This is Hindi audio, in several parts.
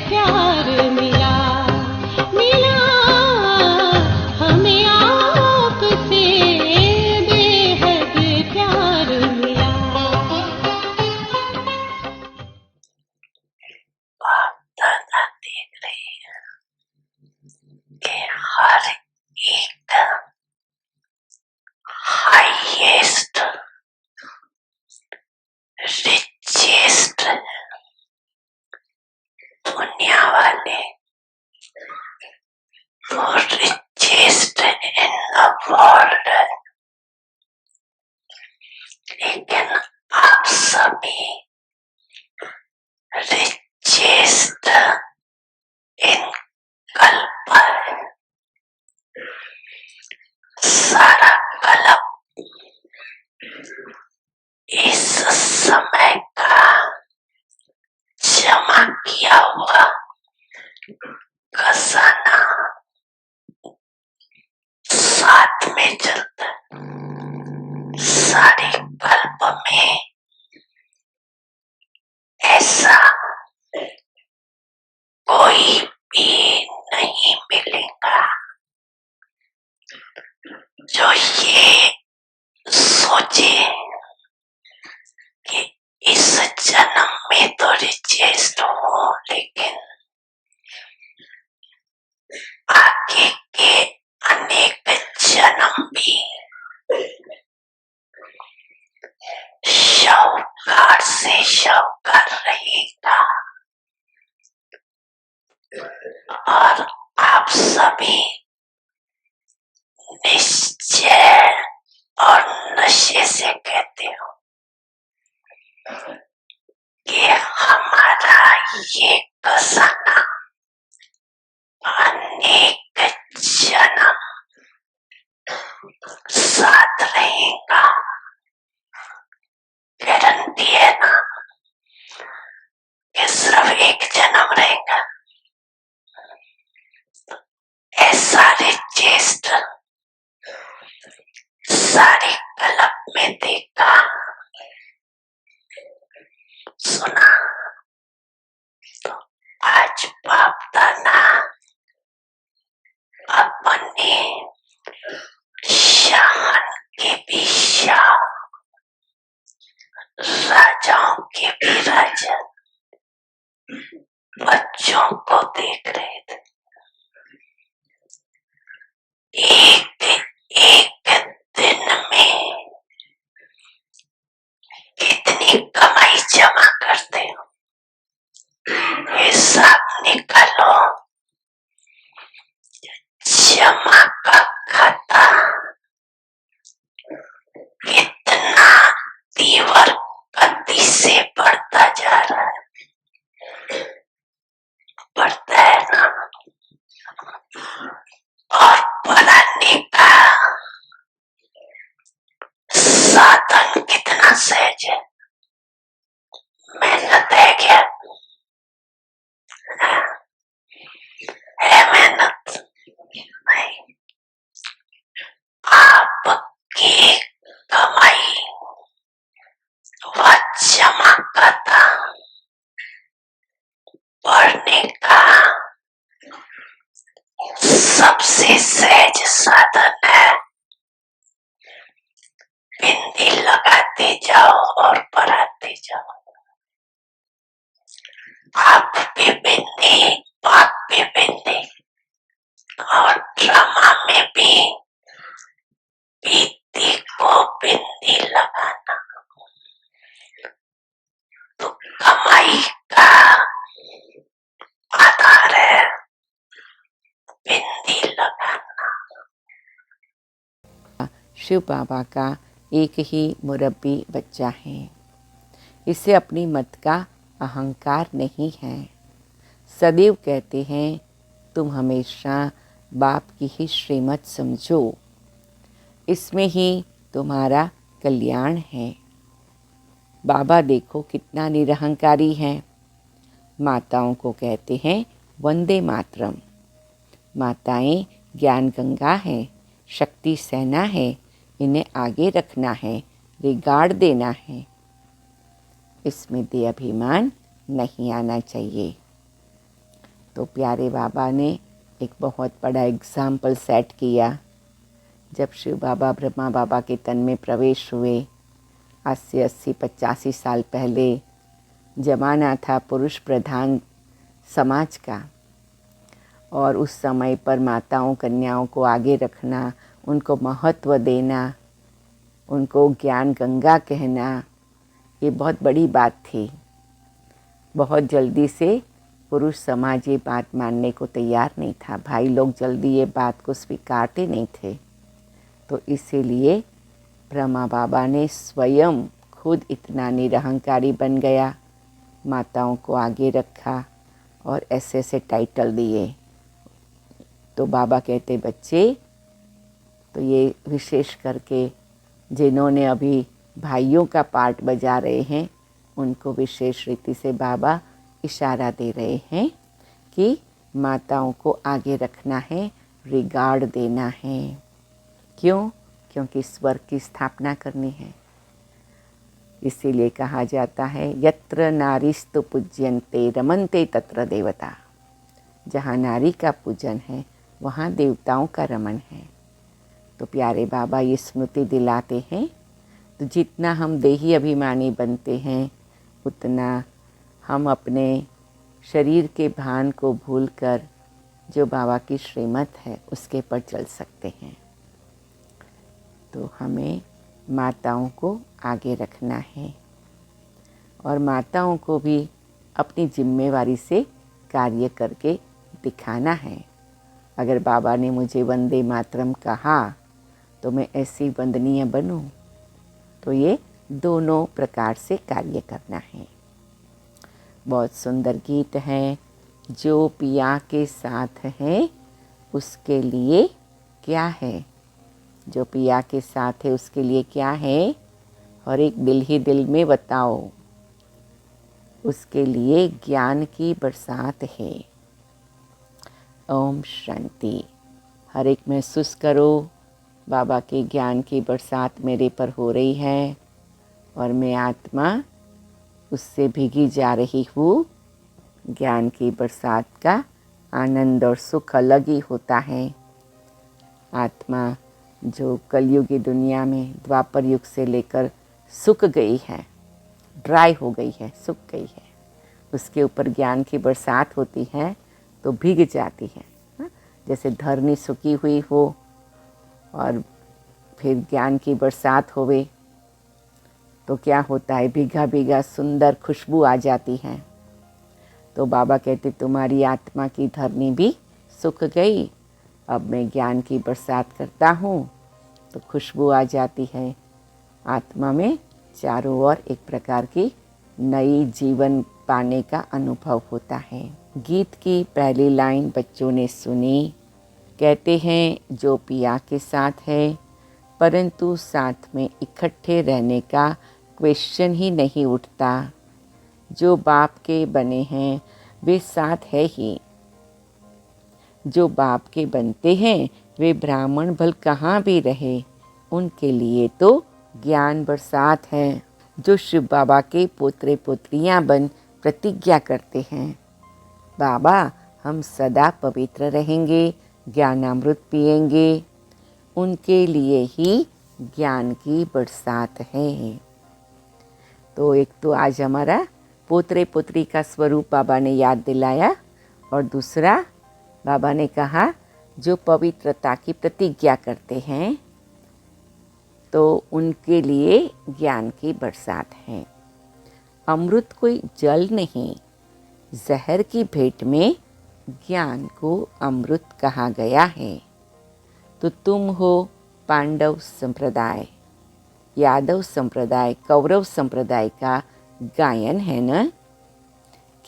प्यार मिला मिला हमें आपसे बेहद प्यार मिला। बाप दादा देख रहे हैं कि हर एक हाईएस्ट रिचेस्ट दुनिया वाले तो रिचेस्ट इन द वर्ल्ड, लेकिन आप सभी रिचेस्ट इन कल्प है। सारा कल्प इस समय का जमा किया हुआ खजाना साथ में चलता है। सारे कल्प में ऐसा कोई भी नहीं मिलेगा जो ये सोचे कि इस जन्म में तो रिचेस्ट हो, लेकिन आगे के अनेक जन्म भी शाहूकार से शाहूकार रहेगा। और आप सभी निश्चय और नशे से कहते हो कि हमारा ये खजाना अनेक जन्म साथ रहेगा। गारंटी है ना कि सिर्फ एक जन्म रहेगा? ऐसा रिचेस्ट सारे कल्प में देखा, सुना, तो आज बाप दादा अपने शान के भी शाह, राजाओं के भी राजा बच्चों को देख रहे थे। एक एक दिन में कितनी कमाई जमा करते हो, हिसाब निकालो। जमा का खाता कितना तीव्र गति से बढ़ता जा रहा है, बढ़ता है ना। और बढ़ाने का साधन कितना सहज है, मेहनत है क्या? है मेहनत? नहीं। आपकी कमाई व जमा खाता बढ़ने का सबसे सहज साधन है। बिंदी लगाते जाओ और बढ़ाते जाओ। आप भी बिंदी, बाप भी बिंदी, और ड्रामा में भी बीती को बिंदी लगाना। तो कमाई का आधार है बिंदी लगाना। शिव बाबा का एक ही मुरब्बी बच्चा है। इसे अपनी मत का अहंकार नहीं है। सदैव कहते हैं तुम हमेशा बाप की ही श्रीमत समझो, इसमें ही तुम्हारा कल्याण है। बाबा देखो कितना निरहंकारी है। माताओं को कहते हैं वंदे मातरम। माताएं ज्ञान गंगा है, शक्ति सेना है, इन्हें आगे रखना है, रिगार्ड देना है। इसमें दे अभिमान नहीं आना चाहिए। तो प्यारे बाबा ने एक बहुत बड़ा एग्ज़ाम्पल सेट किया। जब शिव बाबा ब्रह्मा बाबा के तन में प्रवेश हुए, आज से 80-85 साल पहले ज़माना था पुरुष प्रधान समाज का, और उस समय पर माताओं कन्याओं को आगे रखना, उनको महत्व देना, उनको ज्ञान गंगा कहना, ये बहुत बड़ी बात थी। बहुत जल्दी से पुरुष समाज ये बात मानने को तैयार नहीं था। भाई लोग जल्दी ये बात को स्वीकारते नहीं थे। तो इसीलिए ब्रह्मा बाबा ने स्वयं खुद इतना निरहंकारी बन गया, माताओं को आगे रखा और ऐसे ऐसे टाइटल दिए। तो बाबा कहते बच्चे, तो ये विशेष करके जिन्होंने अभी भाइयों का पार्ट बजा रहे हैं, उनको विशेष रीति से बाबा इशारा दे रहे हैं कि माताओं को आगे रखना है, रिगार्ड देना है। क्यों? क्योंकि स्वर्ग की स्थापना करनी है। इसीलिए कहा जाता है यत्र नारीस्तु पूज्यन्ते रमन्ते तत्र देवता। जहाँ नारी का पूजन है वहाँ देवताओं का रमन है। तो प्यारे बाबा ये स्मृति दिलाते हैं। तो जितना हम देही अभिमानी बनते हैं, उतना हम अपने शरीर के भान को भूलकर जो बाबा की श्रीमत है उसके पर चल सकते हैं। तो हमें माताओं को आगे रखना है और माताओं को भी अपनी जिम्मेवारी से कार्य करके दिखाना है। अगर बाबा ने मुझे वंदे मातरम कहा तो मैं ऐसी वंदनीय बनूं। तो ये दोनों प्रकार से कार्य करना है। बहुत सुंदर गीत है। जो पिया के साथ है उसके लिए क्या है? जो पिया के साथ है उसके लिए क्या है? और एक दिल ही दिल में बताओ। उसके लिए ज्ञान की बरसात है। ओम शांति। हर एक महसूस करो बाबा के ज्ञान की बरसात मेरे पर हो रही है और मैं आत्मा उससे भीगी जा रही हूँ। ज्ञान की बरसात का आनंद और सुख अलग ही होता है। आत्मा जो कलयुगी दुनिया में द्वापर युग से लेकर सूख गई है, ड्राई हो गई है, सूख गई है, उसके ऊपर ज्ञान की बरसात होती है तो भीग जाती है। जैसे धरनी सूखी हुई हो और फिर ज्ञान की बरसात होवे तो क्या होता है, भीगा भीगा सुंदर खुशबू आ जाती है। तो बाबा कहते तुम्हारी आत्मा की धरनी भी सूख गई, अब मैं ज्ञान की बरसात करता हूँ तो खुशबू आ जाती है। आत्मा में चारों ओर एक प्रकार की नई जीवन पाने का अनुभव होता है। गीत की पहली लाइन बच्चों ने सुनी। कहते हैं जो पिया के साथ है, परंतु साथ में इकट्ठे रहने का क्वेश्चन ही नहीं उठता। जो बाप के बने हैं वे साथ है ही। जो बाप के बनते हैं वे ब्राह्मण भल कहाँ भी रहे, उनके लिए तो ज्ञान बरसात है। जो शिव बाबा के पोतरे पोतरियाँ बन प्रतिज्ञा करते हैं, बाबा हम सदा पवित्र रहेंगे, ज्ञानामृत पिएंगे, उनके लिए ही ज्ञान की बरसात है। तो एक तो आज हमारा पोतरे पोतरी का स्वरूप बाबा ने याद दिलाया, और दूसरा बाबा ने कहा जो पवित्रता की प्रतिज्ञा करते हैं तो उनके लिए ज्ञान की बरसात है। अमृत कोई जल नहीं, जहर की भेंट में ज्ञान को अमृत कहा गया है। तो तुम हो पांडव संप्रदाय, यादव संप्रदाय, कौरव संप्रदाय का गायन है न।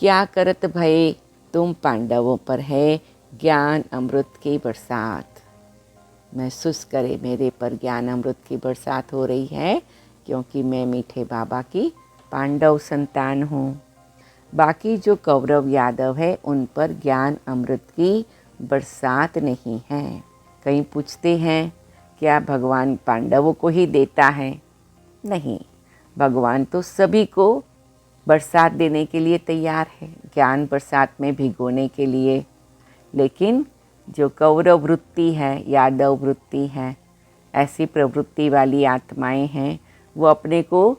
क्या करत भये तुम पांडवों पर है ज्ञान अमृत की बरसात। महसूस करे मेरे पर ज्ञान अमृत की बरसात हो रही है, क्योंकि मैं मीठे बाबा की पांडव संतान हूँ। बाकी जो कौरव यादव है उन पर ज्ञान अमृत की बरसात नहीं है। कहीं पूछते हैं क्या भगवान पांडवों को ही देता है? नहीं, भगवान तो सभी को बरसात देने के लिए तैयार है, ज्ञान बरसात में भिगोने के लिए। लेकिन जो कौरव वृत्ति है, यादव वृत्ति है, ऐसी प्रवृत्ति वाली आत्माएं हैं, वो अपने को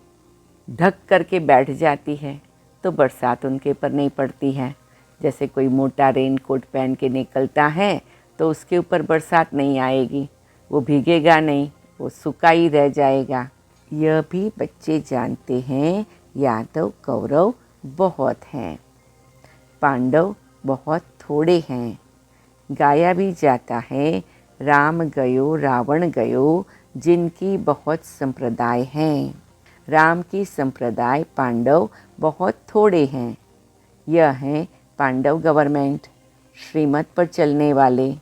ढक करके बैठ जाती है तो बरसात उनके पर नहीं पड़ती है। जैसे कोई मोटा रेन कोट पहन के निकलता है तो उसके ऊपर बरसात नहीं आएगी, वो भीगेगा नहीं, वो सूखा ही रह जाएगा। यह भी बच्चे जानते हैं यादव कौरव बहुत हैं, पांडव बहुत थोड़े हैं। गाया भी जाता है राम गयो रावण गयो, जिनकी बहुत संप्रदाय हैं। राम की संप्रदाय पांडव बहुत थोड़े हैं। यह हैं पांडव गवर्नमेंट, श्रीमत पर चलने वाले।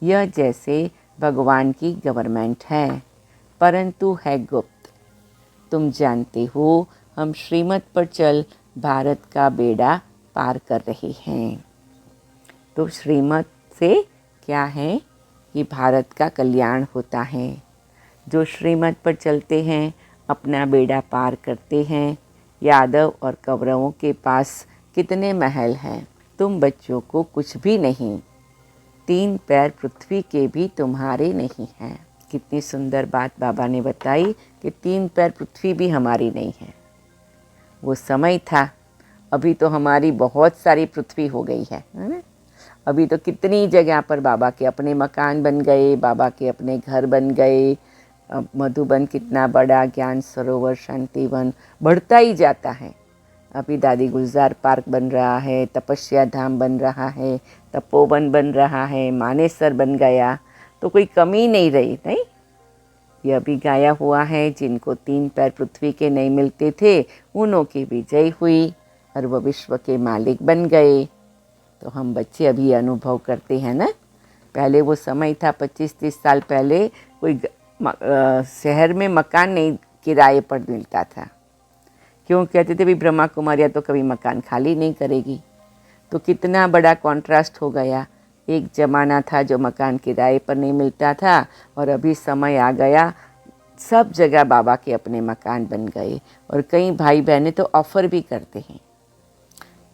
यह जैसे भगवान की गवर्नमेंट है, परंतु है गुप्त। तुम जानते हो हम श्रीमत पर चल भारत का बेड़ा पार कर रहे हैं। तो श्रीमत से क्या है कि भारत का कल्याण होता है। जो श्रीमत पर चलते हैं अपना बेड़ा पार करते हैं। यादव और कौरवों के पास कितने महल हैं, तुम बच्चों को कुछ भी नहीं। 3 पैर पृथ्वी के भी तुम्हारे नहीं हैं। कितनी सुंदर बात बाबा ने बताई कि 3 पैर पृथ्वी भी हमारी नहीं है। वो समय था, अभी तो हमारी बहुत सारी पृथ्वी हो गई है ना? अभी तो कितनी जगह पर बाबा के अपने मकान बन गए, बाबा के अपने घर बन गए। मधुबन कितना बड़ा, ज्ञान सरोवर, शांतिवन बढ़ता ही जाता है। अभी दादी गुलजार पार्क बन रहा है, तपस्या धाम बन रहा है, तपोवन बन रहा है, मानेसर बन गया, तो कोई कमी नहीं रही। नहीं, यह भी गाया हुआ है, जिनको 3 पैर पृथ्वी के नहीं मिलते थे उन्हों की विजय हुई और वह विश्व के मालिक बन गए। तो हम बच्चे अभी अनुभव करते हैं ना। पहले वो समय था 25-30 साल पहले, कोई शहर में मकान नहीं किराए पर मिलता था। क्यों कहते थे, भाई ब्रह्मा कुमारियाँ तो कभी मकान खाली नहीं करेगी। तो कितना बड़ा कॉन्ट्रास्ट हो गया। एक ज़माना था जो मकान किराए पर नहीं मिलता था, और अभी समय आ गया सब जगह बाबा के अपने मकान बन गए। और कई भाई बहनें तो ऑफ़र भी करते हैं।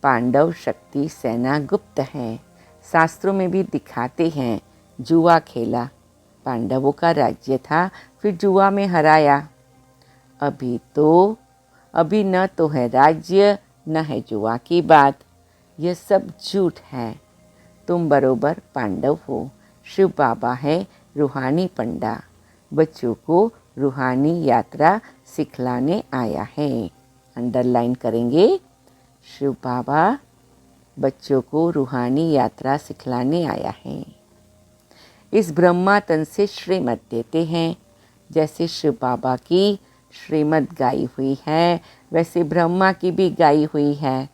पांडव शक्ति सेना गुप्त हैं, शास्त्रों में भी दिखाते हैं। जुआ खेला, पांडवों का राज्य था, फिर जुआ में हराया। अभी न तो है राज्य, न है जुआ की बात। यह सब झूठ है। तुम बरोबर पांडव हो। शिव बाबा है रूहानी पंडा, बच्चों को रूहानी यात्रा सिखलाने आया है। अंडरलाइन करेंगे, शिव बाबा बच्चों को रूहानी यात्रा सिखलाने आया है। इस ब्रह्मा तन से श्रीमत देते हैं। जैसे शिव बाबा की श्रीमत गाई हुई है, वैसे ब्रह्मा की भी गाई हुई है।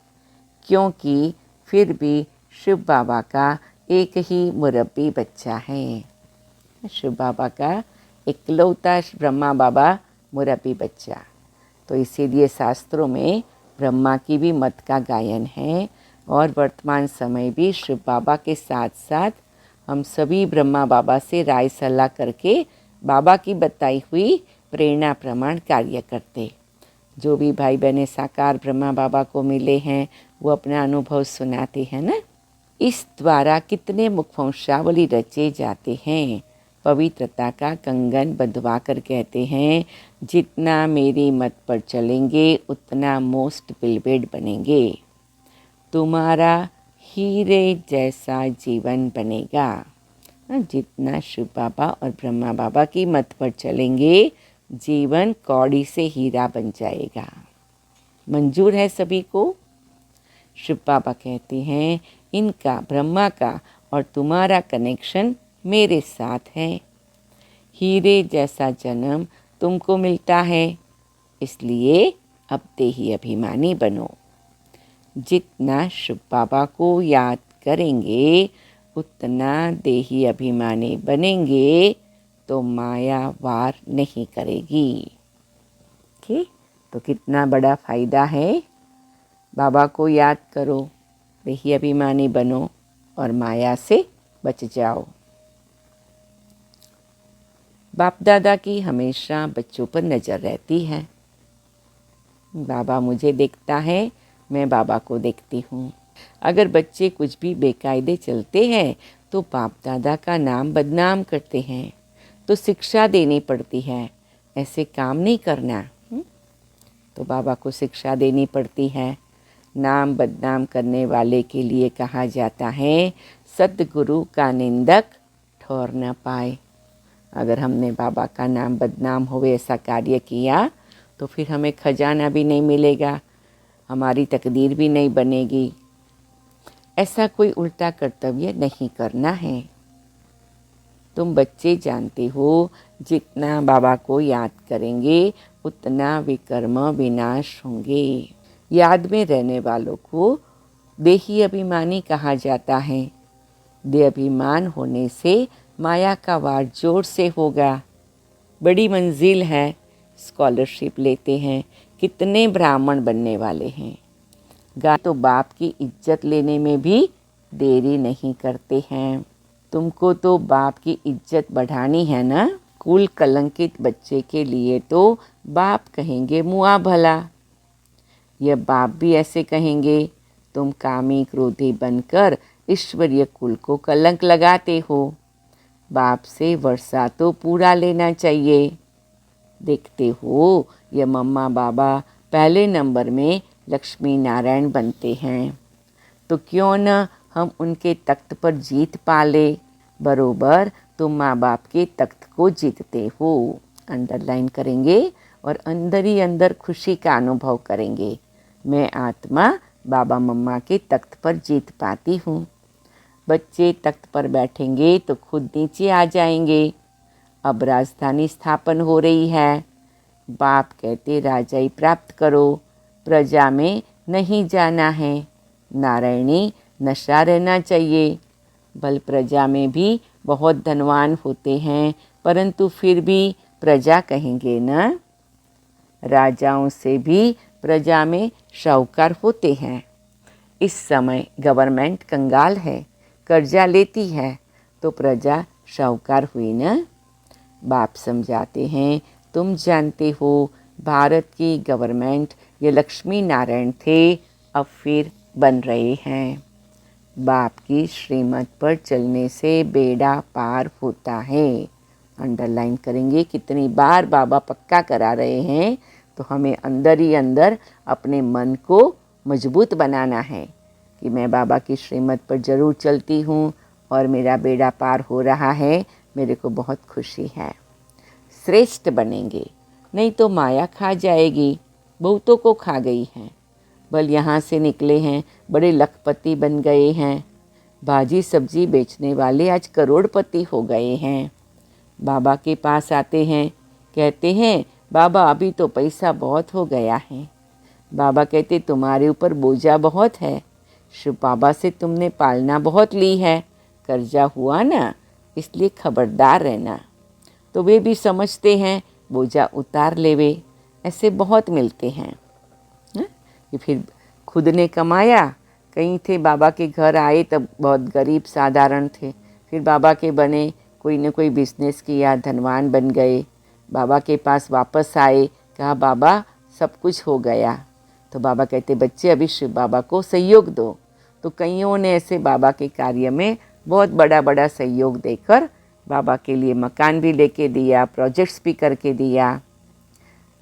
क्योंकि फिर भी शिव बाबा का एक ही मुरब्बी बच्चा है। शिव बाबा का इकलौता ब्रह्मा बाबा मुरब्बी बच्चा। तो इसीलिए शास्त्रों में ब्रह्मा की भी मत का गायन है। और वर्तमान समय भी शिव बाबा के साथ साथ हम सभी ब्रह्मा बाबा से राय सलाह करके बाबा की बताई हुई प्रेरणा प्रमाण कार्य करते। जो भी भाई बहनें साकार ब्रह्मा बाबा को मिले हैं वो अपना अनुभव सुनाते हैं ना। इस द्वारा कितने मुखवंशावली रचे जाते हैं। पवित्रता का कंगन बंधवा कर कहते हैं, जितना मेरी मत पर चलेंगे उतना मोस्ट बिलवेड बनेंगे। तुम्हारा हीरे जैसा जीवन बनेगा। जितना शिव बाबा और ब्रह्मा बाबा की मत पर चलेंगे जीवन कौड़ी से हीरा बन जाएगा। मंजूर है सभी को। शिव बाबा कहते हैं, इनका ब्रह्मा का और तुम्हारा कनेक्शन मेरे साथ है। हीरे जैसा जन्म तुमको मिलता है, इसलिए अब देही अभिमानी बनो। जितना शिव बाबा को याद करेंगे उतना देही अभिमानी बनेंगे, तो माया वार नहीं करेगी। ठीक, तो कितना बड़ा फ़ायदा है। बाबा को याद करो, देही अभिमानी बनो और माया से बच जाओ। बाप दादा की हमेशा बच्चों पर नज़र रहती है। बाबा मुझे देखता है, मैं बाबा को देखती हूँ। अगर बच्चे कुछ भी बेकायदे चलते हैं तो बाप दादा का नाम बदनाम करते हैं, तो शिक्षा देनी पड़ती है, ऐसे काम नहीं करना। तो बाबा को शिक्षा देनी पड़ती है। नाम बदनाम करने वाले के लिए कहा जाता है सद्गुरु का निंदक ठौर न पाए। अगर हमने बाबा का नाम बदनाम होवे ऐसा कार्य किया तो फिर हमें खजाना भी नहीं मिलेगा, हमारी तकदीर भी नहीं बनेगी। ऐसा कोई उल्टा कर्तव्य नहीं करना है। तुम बच्चे जानते हो जितना बाबा को याद करेंगे उतना विकर्म विनाश होंगे। याद में रहने वालों को देही अभिमानी कहा जाता है। देह अभिमान होने से माया का वार जोर से होगा। बड़ी मंजिल है, स्कॉलरशिप लेते हैं, कितने ब्राह्मण बनने वाले हैं। गा तो बाप की इज्जत लेने में भी देरी नहीं करते हैं। तुमको तो बाप की इज्जत बढ़ानी है ना। कुल कलंकित बच्चे के लिए तो बाप कहेंगे मुआ भला। यह बाप भी ऐसे कहेंगे, तुम कामी क्रोधी बनकर ईश्वरीय कुल को कलंक लगाते हो। बाप से वर्षा तो पूरा लेना चाहिए। देखते हो ये मम्मा बाबा पहले नंबर में लक्ष्मी नारायण बनते हैं, तो क्यों न हम उनके तख्त पर जीत पा ले। बरोबर तुम माँ बाप के तख्त को जीतते हो। अंडरलाइन करेंगे और अंदर ही अंदर खुशी का अनुभव करेंगे। मैं आत्मा बाबा मम्मा के तख्त पर जीत पाती हूँ। बच्चे तख्त पर बैठेंगे तो खुद नीचे आ जाएंगे। अब राजधानी स्थापन हो रही है। बाप कहते राजाई प्राप्त करो, प्रजा में नहीं जाना है। नारायणी नशा रहना चाहिए। बल प्रजा में भी बहुत धनवान होते हैं, परंतु फिर भी प्रजा कहेंगे न। राजाओं से भी प्रजा में शाहूकार होते हैं। इस समय गवर्नमेंट कंगाल है, कर्जा लेती है, तो प्रजा शाहूकार हुई न। बाप समझाते हैं, तुम जानते हो भारत की गवर्नमेंट ये लक्ष्मी नारायण थे, अब फिर बन रहे हैं। बाप की श्रीमत पर चलने से बेड़ा पार होता है। अंडरलाइन करेंगे, कितनी बार बाबा पक्का करा रहे हैं, तो हमें अंदर ही अंदर अपने मन को मजबूत बनाना है कि मैं बाबा की श्रीमत पर ज़रूर चलती हूँ और मेरा बेड़ा पार हो रहा है, मेरे को बहुत खुशी है। श्रेष्ठ बनेंगे, नहीं तो माया खा जाएगी। बहुतों को खा गई है। बल यहाँ से निकले हैं, बड़े लखपति बन गए हैं। भाजी सब्जी बेचने वाले आज करोड़पति हो गए हैं। बाबा के पास आते हैं, कहते हैं बाबा अभी तो पैसा बहुत हो गया है। बाबा कहते तुम्हारे ऊपर बोझा बहुत है, शिव बाबा से तुमने पालना बहुत ली है, कर्जा हुआ ना, इसलिए खबरदार रहना। तो वे भी समझते हैं बोझा उतार लेवे। ऐसे बहुत मिलते हैं कि फिर खुद ने कमाया, कहीं थे बाबा के घर आए तब बहुत गरीब साधारण थे, फिर बाबा के बने, कोई न कोई बिजनेस किया, धनवान बन गए। बाबा के पास वापस आए, कहा बाबा सब कुछ हो गया। तो बाबा कहते बच्चे अभी शिव बाबा को सहयोग दो। तो कईयों ने ऐसे बाबा के कार्य में बहुत बड़ा बड़ा सहयोग देकर बाबा के लिए मकान भी लेके दिया, प्रोजेक्ट्स भी करके दिया।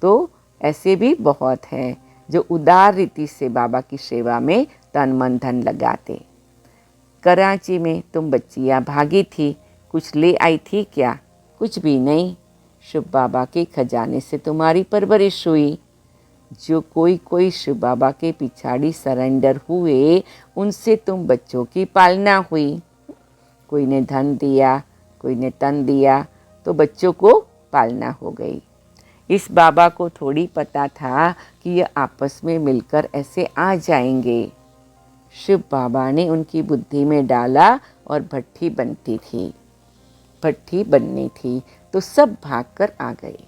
तो ऐसे भी बहुत हैं जो उदार रीति से बाबा की सेवा में तन मन धन लगाते। कराची में तुम बच्चियाँ भागी थी, कुछ ले आई थी क्या? कुछ भी नहीं। शिव बाबा के खजाने से तुम्हारी परवरिश हुई। जो कोई शिव बाबा के पिछाड़ी सरेंडर हुए, उनसे तुम बच्चों की पालना हुई। कोई ने धन दिया, कोई ने तन दिया, तो बच्चों को पालना हो गई। इस बाबा को थोड़ी पता था कि ये आपस में मिलकर ऐसे आ जाएंगे। शिव बाबा ने उनकी बुद्धि में डाला और भट्ठी बनती थी, भट्ठी बननी थी, तो सब भागकर आ गए।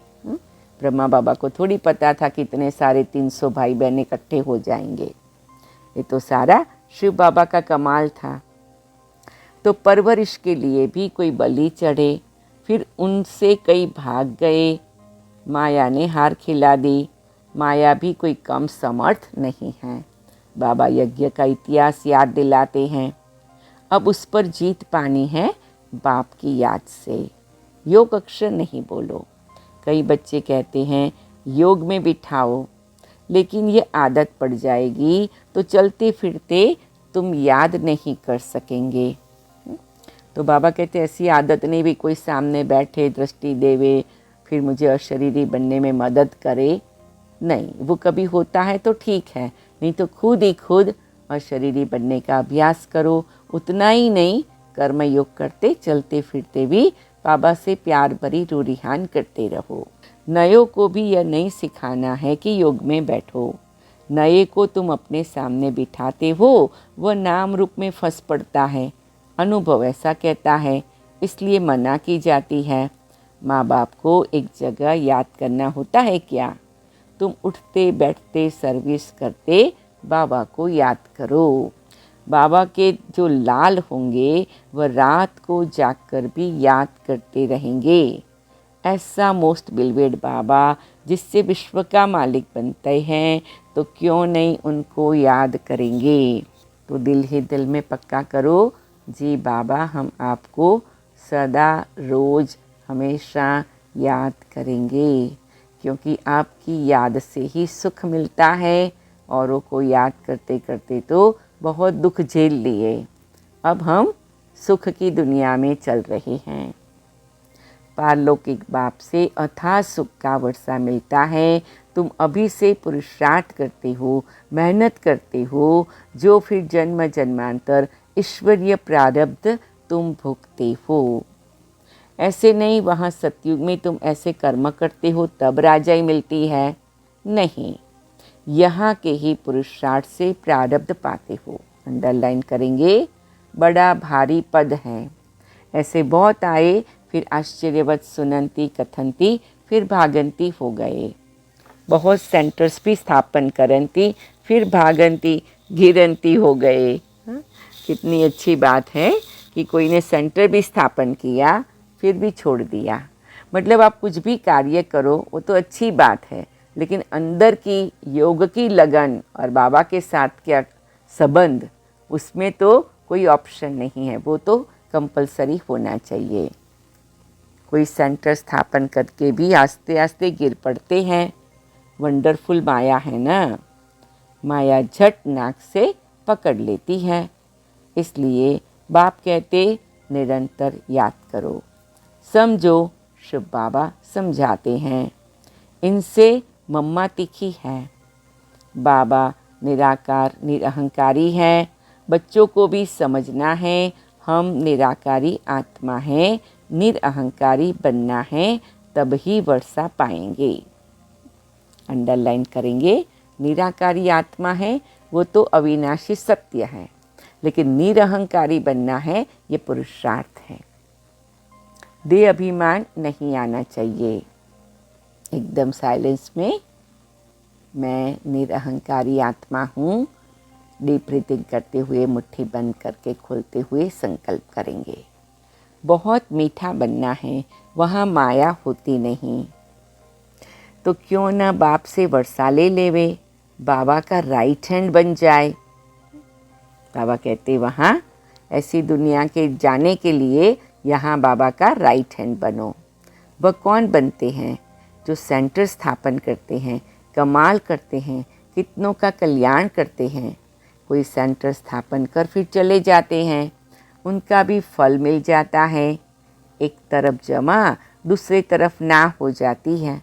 ब्रह्मा बाबा को थोड़ी पता था कि इतने सारे 300 भाई बहन इकट्ठे हो जाएंगे। ये तो सारा शिव बाबा का कमाल था। तो परवरिश के लिए भी कोई बलि चढ़े, फिर उनसे कई भाग गए। माया ने हार खिला दी, माया भी कोई कम समर्थ नहीं है। बाबा यज्ञ का इतिहास याद दिलाते हैं। अब उस पर जीत पानी है बाप की याद से। योग अक्षर नहीं बोलो। कई बच्चे कहते हैं योग में बिठाओ, लेकिन ये आदत पड़ जाएगी तो चलते फिरते तुम याद नहीं कर सकेंगे। तो बाबा कहते ऐसी आदत नहीं भी कोई सामने बैठे दृष्टि देवे फिर मुझे अशरीरी बनने में मदद करे। नहीं, वो कभी होता है तो ठीक है, नहीं तो खुद ही खुद अशरीरी बनने का अभ्यास करो। उतना ही नहीं, कर्म योग करते चलते फिरते भी बाबा से प्यार भरी रूरिहान करते रहो। नयों को भी यह नहीं सिखाना है कि योग में बैठो। नए को तुम अपने सामने बिठाते हो, वह नाम रूप में फंस पड़ता है। अनुभव ऐसा कहता है, इसलिए मना की जाती है। माँ बाप को एक जगह याद करना होता है क्या? तुम उठते बैठते सर्विस करते बाबा को याद करो। बाबा के जो लाल होंगे वह रात को जागकर भी याद करते रहेंगे। ऐसा मोस्ट बिलवेड बाबा जिससे विश्व का मालिक बनते हैं, तो क्यों नहीं उनको याद करेंगे। तो दिल ही दिल में पक्का करो, जी बाबा हम आपको सदा रोज़ हमेशा याद करेंगे, क्योंकि आपकी याद से ही सुख मिलता है। औरों को याद करते करते तो बहुत दुख झेल लिए, अब हम सुख की दुनिया में चल रहे हैं। पारलौकिक बाप से अथाह सुख का वर्षा मिलता है। तुम अभी से पुरुषार्थ करते हो, मेहनत करते हो, जो फिर जन्म जन्मांतर ईश्वरीय प्रारब्ध तुम भोगते हो। ऐसे नहीं वहाँ सतयुग में तुम ऐसे कर्म करते हो तब राजाई मिलती है, नहीं, यहाँ के ही पुरुषार्थ से प्रारब्ध पाते हो। अंडरलाइन करेंगे, बड़ा भारी पद है। ऐसे बहुत आए, फिर आश्चर्यवत सुनंती कथंती, फिर भागंती हो गए। बहुत सेंटर्स भी स्थापन करंती, फिर भागंती घिरंती हो गए। कितनी अच्छी बात है कि कोई ने सेंटर भी स्थापन किया फिर भी छोड़ दिया। मतलब आप कुछ भी कार्य करो वो तो अच्छी बात है, लेकिन अंदर की योग की लगन और बाबा के साथ क्या संबंध, उसमें तो कोई ऑप्शन नहीं है, वो तो कंपलसरी होना चाहिए। कोई सेंटर स्थापन करके भी आस्ते आस्ते गिर पड़ते हैं। वंडरफुल माया है ना, माया झट नाक से पकड़ लेती है। इसलिए बाप कहते निरंतर याद करो, समझो। शिव बाबा समझाते हैं, इनसे मम्मा तीखी है। बाबा निराकार निरहंकारी है। बच्चों को भी समझना है, हम निराकारी आत्मा हैं, निरअहंकारी बनना है, तब ही वर्षा पाएंगे। अंडरलाइन करेंगे, निराकारी आत्मा है वो तो अविनाशी सत्य है, लेकिन निरअहंकारी बनना है ये पुरुषार्थ है। देह अभिमान नहीं आना चाहिए। एकदम साइलेंस में मैं निरअहंकारी आत्मा हूँ, डीप ब्रीथिंग करते हुए मुट्ठी बंद करके खोलते हुए संकल्प करेंगे। बहुत मीठा बनना है, वहाँ माया होती नहीं। तो क्यों ना बाप से वर्षा ले लेवे, बाबा का राइट हैंड बन जाए। बाबा कहते वहाँ ऐसी दुनिया के जाने के लिए यहाँ बाबा का राइट हैंड बनो। वह कौन बनते हैं? जो सेंटर स्थापन करते हैं, कमाल करते हैं, कितनों का कल्याण करते हैं। कोई सेंटर स्थापन कर फिर चले जाते हैं, उनका भी फल मिल जाता है। एक तरफ जमा दूसरी तरफ ना हो जाती है।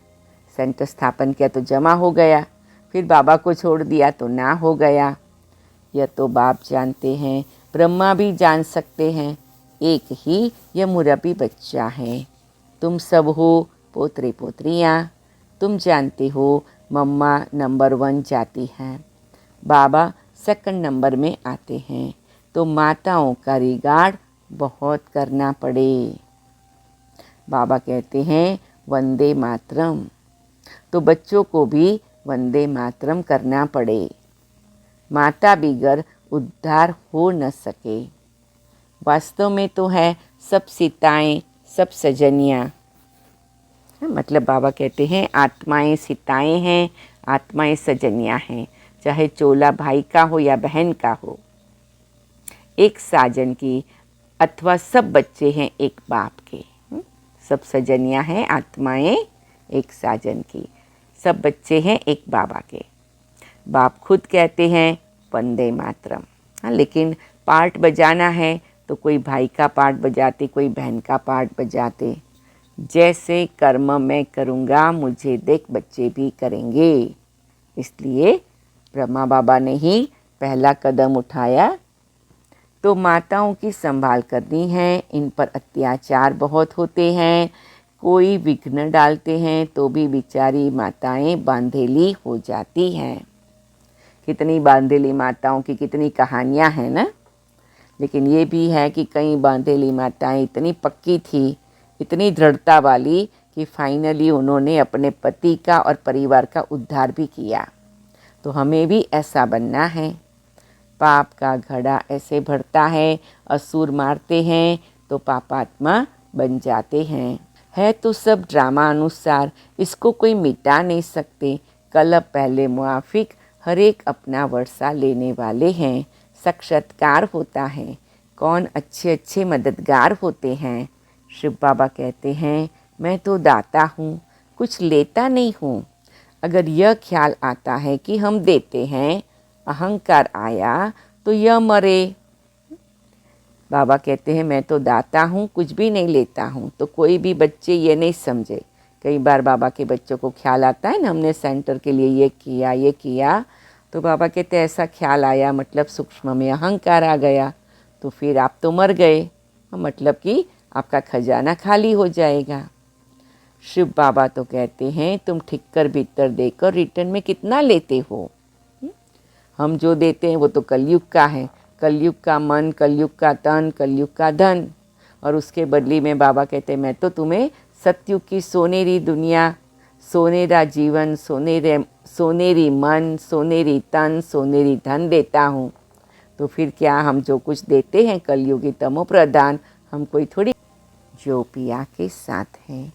सेंटर स्थापन किया तो जमा हो गया, फिर बाबा को छोड़ दिया तो ना हो गया। यह तो बाप जानते हैं, ब्रह्मा भी जान सकते हैं। एक ही यह मुरब्बी बच्चा है। तुम सब हो पोतरे पोतरियाँ। तुम जानते हो मम्मा नंबर 1 जाती हैं, बाबा सेकंड नंबर में आते हैं। तो माताओं का रिगार्ड बहुत करना पड़े। बाबा कहते हैं वंदे मातरम, तो बच्चों को भी वंदे मातरम करना पड़े। माता बिगर उद्धार हो न सके। वास्तव में तो है सब सीताएं, सब सजनियाँ। मतलब बाबा कहते हैं आत्माएं सीताएं हैं, आत्माएं सजनियाँ हैं, चाहे चोला भाई का हो या बहन का हो, एक साजन की, अथवा सब बच्चे हैं एक बाप के। सब सजनियाँ हैं आत्माएं एक साजन की, सब बच्चे हैं एक बाबा के। बाप खुद कहते हैं वंदे मातरम। हाँ, लेकिन पार्ट बजाना है तो कोई भाई का पार्ट बजाते, कोई बहन का पार्ट बजाते। जैसे कर्म मैं करूँगा मुझे देख बच्चे भी करेंगे। इसलिए ब्रह्मा बाबा ने ही पहला कदम उठाया। तो माताओं की संभाल करनी है, इन पर अत्याचार बहुत होते हैं, कोई विघ्न डालते हैं तो भी बेचारी माताएं बांधेली हो जाती हैं। कितनी बांधेली माताओं की कितनी कहानियां हैं ना। लेकिन ये भी है कि कई बांधेली माताएं इतनी पक्की थी, इतनी दृढ़ता वाली कि फाइनली उन्होंने अपने पति का और परिवार का उद्धार भी किया। तो हमें भी ऐसा बनना है। पाप का घड़ा ऐसे भरता है, असुर मारते हैं तो पापात्मा बन जाते हैं। है तो सब ड्रामा अनुसार, इसको कोई मिटा नहीं सकते। कल पहले मुआफिक हर एक अपना वर्षा लेने वाले हैं। साक्षात्कार होता है, कौन अच्छे अच्छे मददगार होते हैं। शिव बाबा कहते हैं मैं तो दाता हूँ, कुछ लेता नहीं हूँ। अगर यह ख्याल आता है कि हम देते हैं, अहंकार आया तो यह मरे। बाबा कहते हैं मैं तो दाता हूँ, कुछ भी नहीं लेता हूँ। तो कोई भी बच्चे ये नहीं समझे। कई बार बाबा के बच्चों को ख्याल आता है ना, हमने सेंटर के लिए ये किया, तो बाबा कहते हैं ऐसा ख्याल आया मतलब सूक्ष्म में अहंकार आ गया, तो फिर आप तो मर गए, मतलब कि आपका खजाना खाली हो जाएगा। शिव बाबा तो कहते हैं तुम ठिक्कर भीतर देकर रिटर्न में कितना लेते हो। हम जो देते हैं वो तो कलयुग का है, कलयुग का मन, कलयुग का तन, कलयुग का धन। और उसके बदले में बाबा कहते हैं मैं तो तुम्हें सतयुग की सोनेरी दुनिया, सोनेरा जीवन, सोनेरी मन, सोनेरी तन, सोनेरी धन देता हूँ। तो फिर क्या हम जो कुछ देते हैं कलयुगी तमो प्रधान, हम कोई थोड़ी जो पिया के साथ हैं।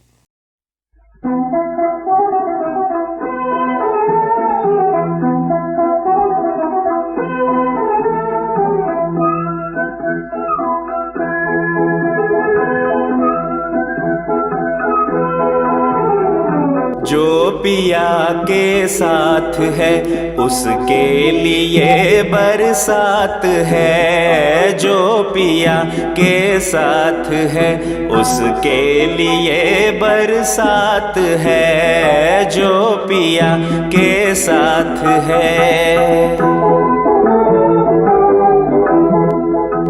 जो पिया के साथ है उसके लिए बरसात है। जो पिया के साथ है उसके लिए बरसात है। जो पिया के साथ है।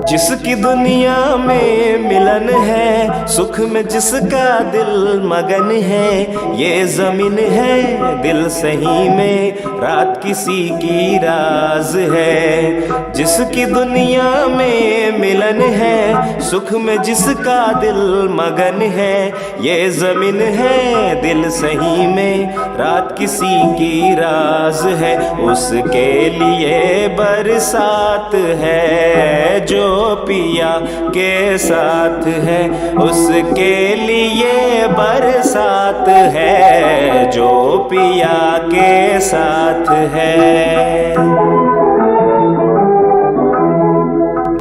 जिसकी दुनिया में मिलन है, सुख में जिसका दिल मगन है, ये जमीन है दिल सही में रात किसी की राज है। जिसकी दुनिया में मिलन है, सुख में जिसका दिल मगन है, ये जमीन है दिल सही में रात किसी की राज है। उसके लिए बरसात है। जो पिया के साथ है उसके लिए बरसात है। जो पिया के साथ है।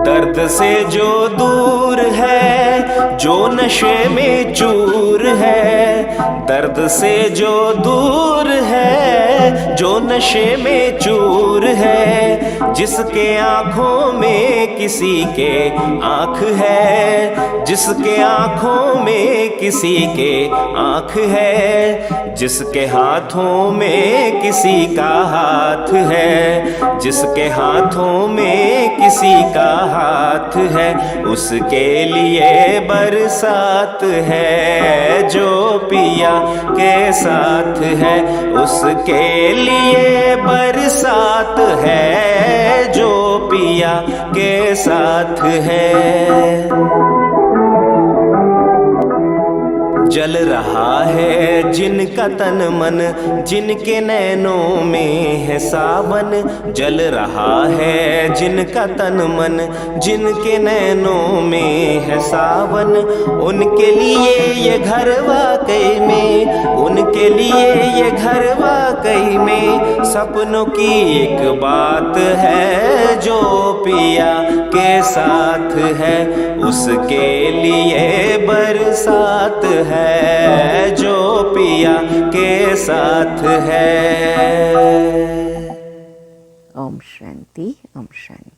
दर्द से जो दूर है, जो नशे में चूर है। दर्द से जो दूर है, जो नशे में चूर है। जिसके आँखों में किसी के आँख है, जिसके आँखों में किसी के आँख है। जिसके हाथों में किसी का हाथ है, जिसके हाथों में किसी का हाथ है, उसके लिए बरसात है। जो पिया के साथ है उसके लिए बरसात है। जो पिया के साथ है। जल रहा है जिनका तन मन, जिनके नैनों में है सावन। जल रहा है जिनका तन मन, जिनके नैनों में है सावन। उनके लिए ये घर वाकई में, उनके लिए ये घर वाकई वाकई में सपनों की एक बात है, जो पिया के साथ है उसके लिए बरसात है, जो पिया के साथ है। ओम शांति, ओम शांति।